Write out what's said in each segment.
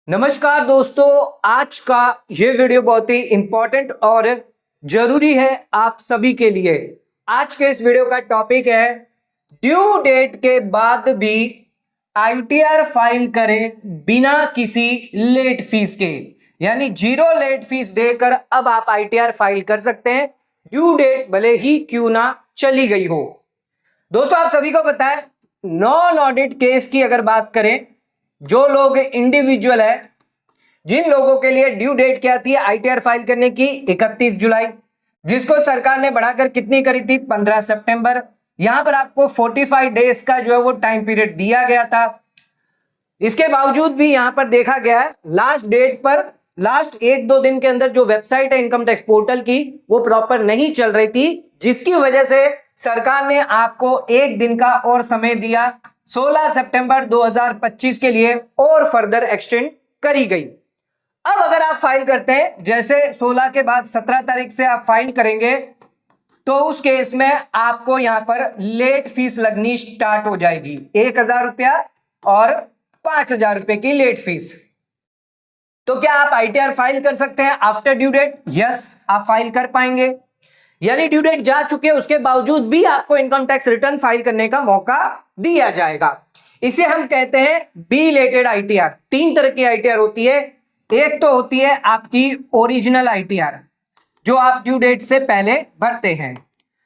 नमस्कार दोस्तों, आज का ये वीडियो बहुत ही इंपॉर्टेंट और जरूरी है आप सभी के लिए। आज के इस वीडियो का टॉपिक है ड्यू डेट के बाद भी आईटीआर फाइल करें बिना किसी लेट फीस के, यानी जीरो लेट फीस देकर अब आप आईटीआर फाइल कर सकते हैं, ड्यू डेट भले ही क्यों ना चली गई हो। दोस्तों, आप सभी को पता है नॉन ऑडिट केस की अगर बात करें, जो लोग इंडिविजुअल है, जिन लोगों के लिए ड्यू डेट क्या थी आईटीआर फाइल करने की 31 जुलाई, जिसको सरकार ने बढ़ाकर कितनी करी थी 15 सितंबर। यहां पर आपको 45 डेज का जो है वो टाइम पीरियड दिया गया था। इसके बावजूद भी यहां पर देखा गया है लास्ट डेट पर, लास्ट एक दो दिन के अंदर जो वेबसाइट है इनकम टैक्स पोर्टल की वो प्रॉपर नहीं चल रही थी, जिसकी वजह से सरकार ने आपको एक दिन का और समय दिया, 16 सितंबर 2025 के लिए और फर्दर एक्सटेंड करी गई। अब अगर आप फाइल करते हैं, जैसे 16 के बाद 17 तारीख से आप फाइल करेंगे, तो उस केस में आपको यहां पर लेट फीस लगनी स्टार्ट हो जाएगी, 1000 रुपया और 5000 रुपए की लेट फीस। तो क्या आप आईटीआर फाइल कर सकते हैं आफ्टर ड्यू डेट? यस, आप फाइल कर पाएंगे। यानी ड्यू डेट जा चुके हैं, उसके बावजूद भी आपको इनकम टैक्स रिटर्न फाइल करने का मौका दिया जाएगा। इसे हम कहते हैं बिलेटेड आईटीआर। तीन तरह की आईटीआर होती है। एक तो होती है आपकी ओरिजिनल आईटीआर, जो आप ड्यू डेट से पहले भरते हैं।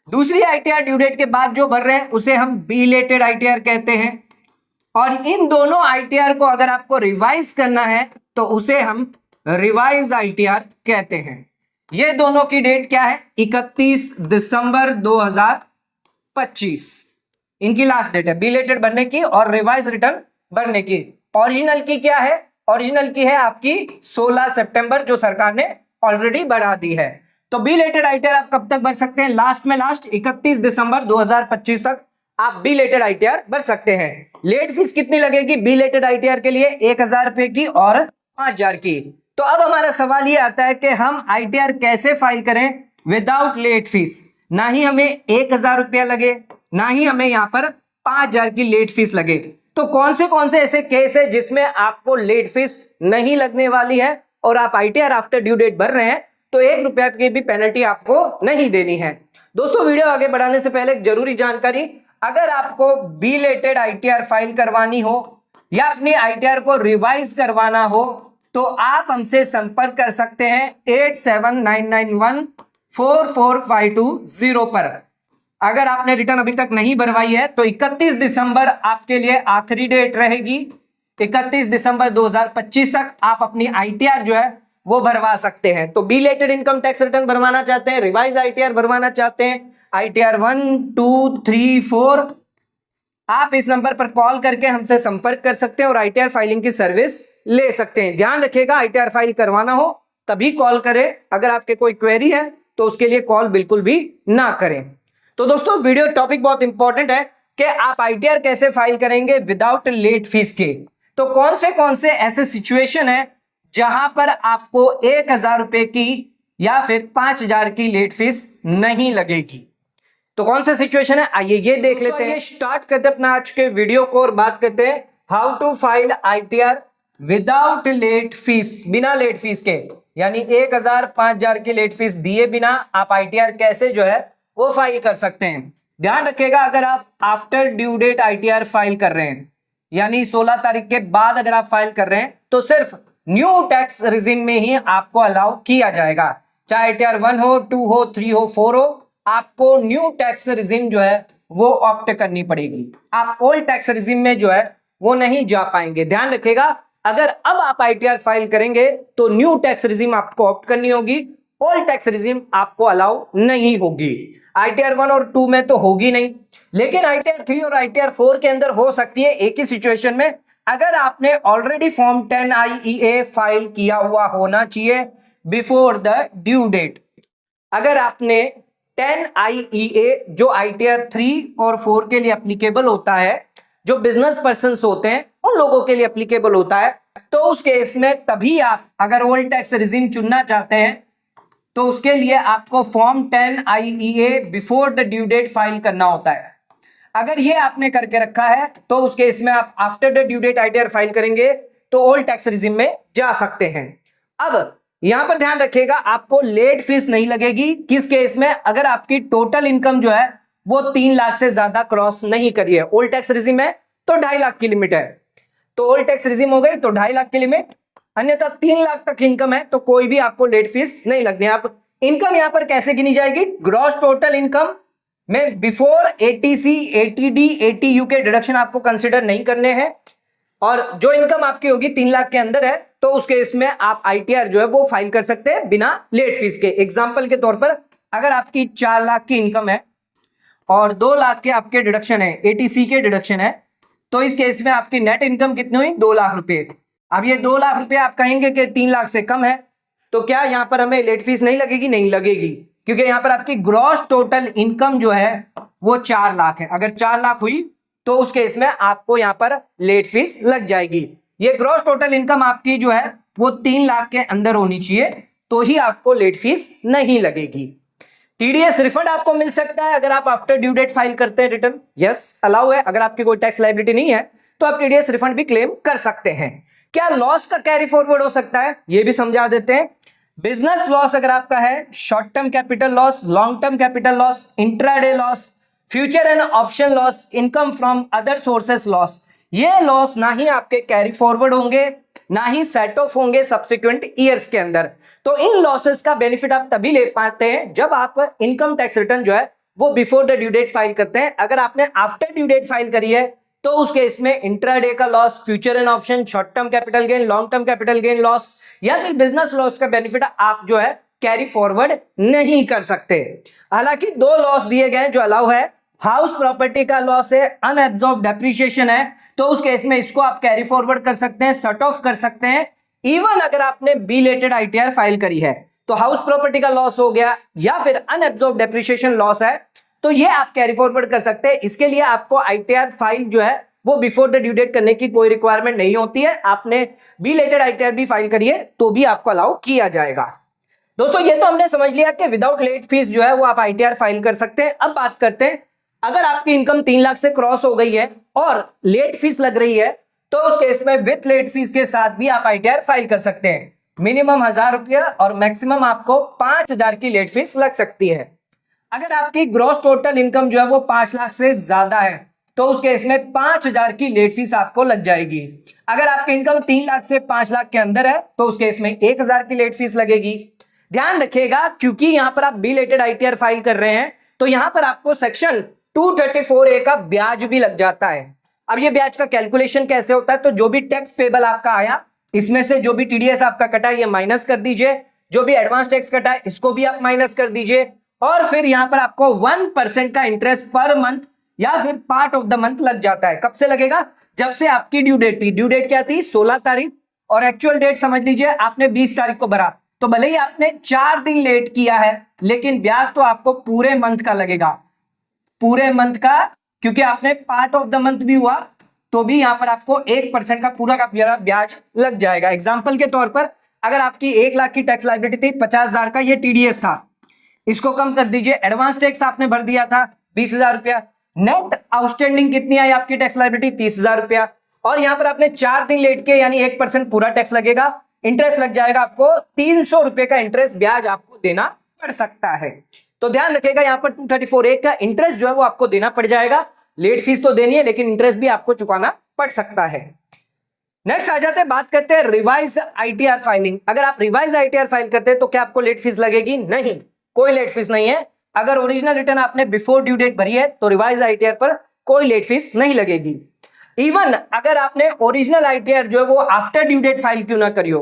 दूसरी आईटीआर ड्यू डेट के बाद जो भर रहे हैं उसे हम बिलेटेड आईटीआर कहते हैं। और इन दोनों आईटीआर को अगर आपको रिवाइज करना है तो उसे हम रिवाइज आईटीआर कहते हैं। ये दोनों की डेट क्या है? 31 दिसंबर 2025 इनकी लास्ट डेट है, बिलेटेड भरने की और रिवाइज रिटर्न भरने की। ओरिजिनल की क्या है? ओरिजिनल की है आपकी 16 सितंबर, जो सरकार ने ऑलरेडी बढ़ा दी है। तो बिलेटेड आईटीआर आप कब तक भर सकते हैं? लास्ट में लास्ट 31 दिसंबर 2025 तक आप बिलेटेड आईटीआर भर सकते हैं। लेट फीस कितनी लगेगी बिलेटेड आईटीआर के लिए? 1000 रुपए की और 5000 की। तो अब हमारा सवाल ये आता है कि हम आईटीआर कैसे फाइल करें विदाउट लेट फीस? ना ही हमें 1000 रुपया लगे, ना ही हमें यहां पर 5000 की लेट फीस लगे। तो कौन से ऐसे केस है जिसमें आपको लेट फीस नहीं लगने वाली है और आप आईटीआर आफ्टर ड्यू डेट भर रहे हैं, तो 1 रुपया की भी पेनल्टी आपको नहीं देनी है। दोस्तों, वीडियो आगे बढ़ाने से पहले एक जरूरी जानकारी, अगर आपको बिलेटेड आईटीआर फाइल करवानी हो या अपनी आईटीआर को रिवाइज करवाना हो तो आप हमसे संपर्क कर सकते हैं 8799144520 पर। अगर आपने रिटर्न अभी तक नहीं भरवाई है तो 31 दिसंबर आपके लिए आखिरी डेट रहेगी। 31 दिसंबर 2025 तक आप अपनी आईटीआर जो है वो भरवा सकते हैं। तो बिलेटेड इनकम टैक्स रिटर्न भरवाना चाहते हैं, रिवाइज आईटीआर भरवाना चाहते हैं, आईटीआर 1, 2, 3, 4, आप इस नंबर पर कॉल करके हमसे संपर्क कर सकते हैं और आईटीआर फाइलिंग की सर्विस ले सकते हैं। ध्यान रखिएगा, आईटीआर फाइल करवाना हो तभी कॉल करें, अगर आपके कोई क्वेरी है तो उसके लिए कॉल बिल्कुल भी ना करें। तो दोस्तों, वीडियो टॉपिक बहुत इंपॉर्टेंट है कि आप आईटीआर कैसे फाइल करेंगे विदाउट लेट फीस के। तो कौन से ऐसे सिचुएशन है जहां पर आपको 1000 रुपए की या फिर 5000 की लेट फीस नहीं लगेगी? तो कौन सा सिचुएशन है, आइए ये देख लेते हैं। स्टार्ट करते हैं अपना आज के वीडियो को और बात करते हैं how to file ITR without late fees, बिना लेट फीस के। यानी 1000 5000 की लेट फीस दिए बिना आप आईटीआर कैसे जो है वो फाइल कर सकते हैं। ध्यान रखिएगा, अगर आप after due date ITR file कर रहे हैं, यानी 16 तारीख के बाद अगर आप फाइल कर रहे हैं, तो सिर्फ न्यू टैक्स रिजिम में ही आपको अलाउ किया जाएगा। चाहे आईटीआर 1 हो, 2 हो, 3 हो, 4 हो, आपको न्यू टैक्स रिजिम जो है वो ऑप्ट करनी पड़ेगी। आप ओल्ड टैक्स रिजिम में जो है वो नहीं जा पाएंगे। ध्यान रखिएगा, अगर अब आप आईटीआर फाइल करेंगे तो न्यू टैक्स रिजिम आपको ऑप्ट करनी होगी, ओल्ड टैक्स रिजिम आपको अलाउ नहीं होगी। आईटीआर 1 और 2 में तो होगी नहीं, लेकिन आईटीआर 3 और आईटीआर 4 के अंदर हो सकती है। एक ही सिचुएशन में अगर आपने ऑलरेडी फॉर्म 10 IEA फाइल किया हुआ होना चाहिए बिफोर द ड्यू डेट। अगर आपने 10 IEA जो आईटीआर 3 और 4 के लिए एप्लीकेबल होता है, जो बिजनेस पर्सन होते हैं उन लोगों के लिए एप्लीकेबल होता है, तो उस केस में तभी आप अगर ओल्ड टैक्स रिजिम चुनना चाहते हैं तो उसके लिए आपको form 10 IEA before the due date file करना होता है। अगर ये आपने करके रखा है तो उस केस में आप after the due date ITR file करेंगे तो ओल्ड टैक्स रिजिम में जा सकते हैं। अब यहां पर ध्यान रखिएगा, आपको लेट फीस नहीं लगेगी किस केस में, अगर आपकी टोटल इनकम जो है वो 3 लाख से ज्यादा क्रॉस नहीं करी है। ओल्ड टैक्स रिजिम है तो 2.5 लाख की लिमिट है, तो ओल्ड टैक्स रिजिम हो गई तो 2.5 लाख की लिमिट, अन्यथा 3 लाख तक इनकम है तो कोई भी आपको लेट फीस नहीं लगनी है। आप इनकम यहां पर कैसे गिनी जाएगी, ग्रॉस टोटल इनकम में बिफोर एटीसी, एटीडी, एटीयू के डिडक्शन आपको कंसिडर नहीं करने हैं, और जो इनकम आपकी होगी 3 लाख के अंदर है तो उस केस में आप आईटीआर जो है वो फाइल कर सकते हैं बिना लेट फीस के। एग्जांपल के तौर पर अगर आपकी 4 लाख की इनकम है और 2 लाख के आपके डिडक्शन है, एटीसी के डिडक्शन है, तो इस केस में आपकी नेट इनकम कितनी हुई, 2 लाख रुपए। अब ये 2 लाख रुपए आप कहेंगे कि 3 लाख से कम है, तो क्या यहां पर हमें लेट फीस नहीं लगेगी? नहीं लगेगी, क्योंकि यहां पर आपकी ग्रॉस टोटल इनकम जो है वो 4 लाख है। अगर 4 लाख हुई तो उस केस में आपको यहां पर लेट फीस लग जाएगी। ये ग्रॉस टोटल इनकम आपकी जो है वो 3 लाख के अंदर होनी चाहिए, तो ही आपको लेट फीस नहीं लगेगी। टीडीएस रिफंड आपको मिल सकता है अगर आप आफ्टर ड्यू डेट फाइल करते हैं रिटर्न, यस अलाउ है। अगर आपकी कोई टैक्स लायबिलिटी नहीं है तो आप टीडीएस रिफंड भी क्लेम कर सकते हैं। क्या लॉस का कैरी फॉरवर्ड हो सकता है, ये भी समझा देते हैं। बिजनेस लॉस अगर आपका है, short term capital loss, long term capital loss, intraday loss, future and option loss, income from other sources loss, ये लॉस ना ही आपके कैरी फॉरवर्ड होंगे ना ही सेट ऑफ होंगे सब्सिक्वेंट ईयर्स के अंदर। तो इन लॉसेस का बेनिफिट आप तभी ले पाते हैं जब आप इनकम टैक्स रिटर्न जो है वो before the due date file करते हैं। अगर आपने आफ्टर ड्यू डेट फाइल करी है तो उस केस में इंट्राडे का loss, future and option, short term capital gain, long term capital gain loss या फिर बिजनेस लॉस का बेनिफिट आप जो है कैरी फॉरवर्ड नहीं कर सकते। हालांकि 2 लॉस दिए गए जो अलाउ है, हाउस प्रॉपर्टी का लॉस है, अनएब्सॉर्ब डेप्रिसिएशन है, तो उस केस में इसको आप कैरी फॉरवर्ड कर सकते हैं, सेट ऑफ कर सकते हैं। इवन अगर आपने बिलेटेड आईटीआर फाइल करी है तो हाउस प्रॉपर्टी का लॉस हो गया या फिर अनएब्सॉर्ब डेप्रिसिएशन लॉस है तो ये आप कैरी फॉरवर्ड कर सकते हैं। इसके लिए आपको आईटीआर फाइल जो है वो बिफोर द ड्यू डेट करने की कोई रिक्वायरमेंट नहीं होती है। आपने बिलेटेड आईटीआर भी फाइल करी है तो भी आपको अलाउ किया जाएगा। दोस्तों ये तो हमने समझ लिया कि विदाउट लेट फीस जो है वो आप आईटीआर फाइल कर सकते हैं। अब बात करते हैं, अगर आपकी इनकम 3 लाख से क्रॉस हो गई है और लेट फीस लग रही है तो उस केस में विथ लेट फीस के साथ भी आप आईटीआर फाइल कर सकते हैं। मिनिमम 1000 रुपया और मैक्सिमम आपको 5000 की लेट फीस लग सकती है। अगर आपकी ग्रॉस टोटल इनकम जो है वो 5 लाख से ज्यादा है तो उस केस में 5000 की लेट फीस आपको लग जाएगी। अगर आपकी इनकम 3 लाख से 5 लाख के अंदर है तो उस केस में 1000 की लेट फीस लगेगी। ध्यान रखिएगा, क्योंकि यहां पर आप बिलेटेड आईटीआर फाइल कर रहे हैं तो यहां पर आपको सेक्शन 234A का ब्याज भी लग जाता है। अब ये ब्याज का कैलकुलेशन कैसे होता है, तो जो भी टैक्स पेबल आपका आया इसमें से जो भी टीडीएस आपका कटा है ये माइनस कर दीजिए, जो भी एडवांस टैक्स कटा है इसको भी आप माइनस कर दीजिए, और फिर यहां पर आपको 1% का इंटरेस्ट पर मंथ या फिर पार्ट ऑफ द मंथ लग जाता है। कब से लगेगा, जब से आपकी ड्यू डेट थी। ड्यू डेट क्या थी, 16 तारीख, और एक्चुअल डेट समझ लीजिए आपने 20 तारीख को भरा, तो भले ही आपने 4 दिन लेट किया है लेकिन ब्याज तो आपको पूरे मंथ का लगेगा, पूरे मंथ का, क्योंकि आपने पार्ट ऑफ द मंथ भी हुआ तो भी यहां पर आपको 1% का पूरा का पूरा ब्याज लग जाएगा। एग्जांपल के तौर पर अगर आपकी 1 लाख की टैक्स लायबिलिटी थी, 50,000 का ये टीडीएस था, इसको कम कर दीजिए, एडवांस टैक्स आपने भर दिया था 20,000 रुपया, नेट आउटस्टैंडिंग कितनी आई आपकी टैक्स लायबिलिटी 30,000 रुपया, और यहां पर आपने 4 दिन लेट के यानी 1% पूरा टैक्स लगेगा, इंटरेस्ट लग जाएगा आपको 300 रुपए का इंटरेस्ट ब्याज आपको देना पड़ सकता है। तो ध्यान रखिएगा यहां पर 234A का इंटरेस्ट जो है वो आपको देना पड़ जाएगा। लेट फीस तो देनी है लेकिन इंटरेस्ट भी आपको चुकाना पड़ सकता है। नेक्स्ट आ जाते हैं, बात करते हैं रिवाइज आईटीआर फाइलिंग। अगर आप रिवाइज आईटीआर फाइल करते हैं तो क्या आपको लेट फीस लगेगी? नहीं, कोई लेट फीस नहीं है। अगर ओरिजिनल रिटर्न आपने बिफोर ड्यू डेट भरी है तो रिवाइज आईटीआर पर कोई लेट फीस नहीं लगेगी। इवन अगर आपने ओरिजिनल आईटीआर जो है वो आफ्टर ड्यू डेट फाइल क्यों ना करियो,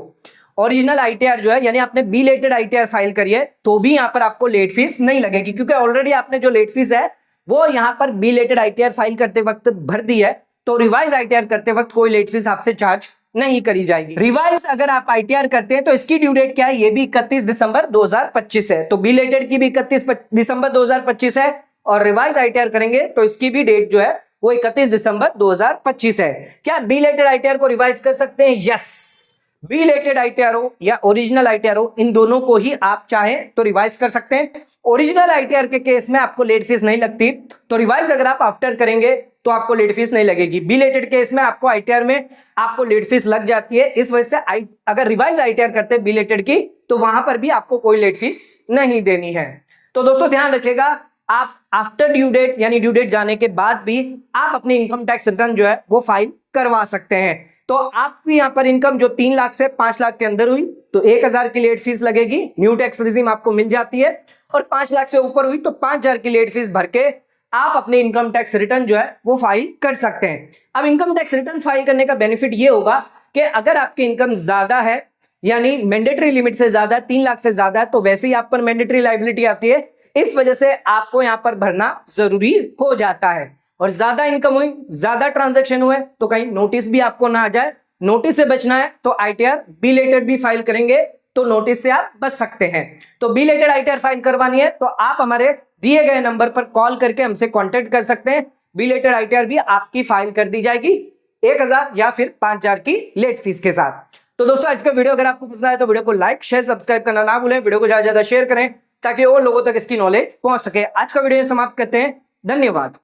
ओरिजिनल आईटीआर जो है यानी आपने बिलेटेड आईटीआर फाइल करी है तो भी यहां पर आपको लेट फीस नहीं लगेगी, क्योंकि ऑलरेडी आपने जो लेट फीस है वो यहां पर बिलेटेड आईटीआर फाइल करते वक्त भर दी है, तो रिवाइज आईटीआर करते वक्त कोई लेट फीस आपसे चार्ज नहीं करी जाएगी। रिवाइज अगर आप आईटीआर करते हैं तो इसकी ड्यू डेट क्या है, ये भी 31 दिसंबर 2025 है, तो बिलेटेड की भी 31 दिसंबर 2025 है, और रिवाइज आईटीआर करेंगे तो इसकी भी डेट जो है वो 31 दिसंबर 2025 है। क्या बिलेटेड आईटीआर को रिवाइज कर सकते हैं? यस, बिलेटेड आईटीआर हो या ओरिजिनल आईटीआर हो, इन दोनों को ही आप चाहें तो रिवाइज कर सकते हैं। ओरिजिनल आईटीआर के केस में आपको लेट फीस नहीं लगती, तो रिवाइज अगर आप आफ्टर करेंगे तो आपको लेट फीस नहीं लगेगी। बिलेटेड केस में आपको आईटीआर में आपको लेट फीस लग जाती है। इस वजह से अगर रिवाइज आईटीआर करते हैं बिलेटेड की तो वहां पर भी आपको कोई लेट फीस नहीं देनी है। तो दोस्तों ध्यान रखिएगा, आप आफ्टर ड्यू डेट यानी ड्यू डेट जाने के बाद भी आप अपनी इनकम टैक्स रिटर्न जो है वो फाइल करवा सकते हैं। तो आपकी यहां पर इनकम जो 3 लाख से 5 लाख के अंदर हुई तो 1000 की लेट फीस लगेगी, न्यू टैक्स रिजीम आपको मिल जाती है। और 5 लाख से ऊपर हुई तो 5000 की लेट फीस भर के आप अपने इनकम टैक्स रिटर्न जो है वो फाइल कर सकते हैं। अब इनकम टैक्स रिटर्न फाइल करने का बेनिफिट ये होगा कि अगर आपकी इनकम ज्यादा है यानी मैंडेटरी लिमिट से ज्यादा, 3 लाख से ज्यादा है, तो वैसे ही आप पर मैंडेटरी लायबिलिटी आती है। इस वजह से आपको यहां पर भरना जरूरी हो जाता है। और ज्यादा इनकम हुई, ज्यादा ट्रांजैक्शन हुए तो कहीं नोटिस भी आपको ना आ जाए। नोटिस से बचना है तो आईटीआर बिलेटेड भी फाइल करेंगे तो नोटिस से आप बच सकते हैं। तो बिलेटेड आईटीआर फाइल करवानी है तो आप हमारे दिए गए नंबर पर कॉल करके हमसे कांटेक्ट कर सकते हैं। बिलेटेड आईटीआर भी आपकी फाइल कर दी जाएगी 1000 या फिर 5000 की लेट फीस के साथ। तो दोस्तों आज का वीडियो अगर आपको पसंद आए तो वीडियो को लाइक शेयर सब्सक्राइब करना ना भूलें। वीडियो को ज्यादा से ज्यादा शेयर करें ताकि और लोगों तक इसकी नॉलेज पहुंच सके। आज का वीडियो समाप्त करते हैं। धन्यवाद।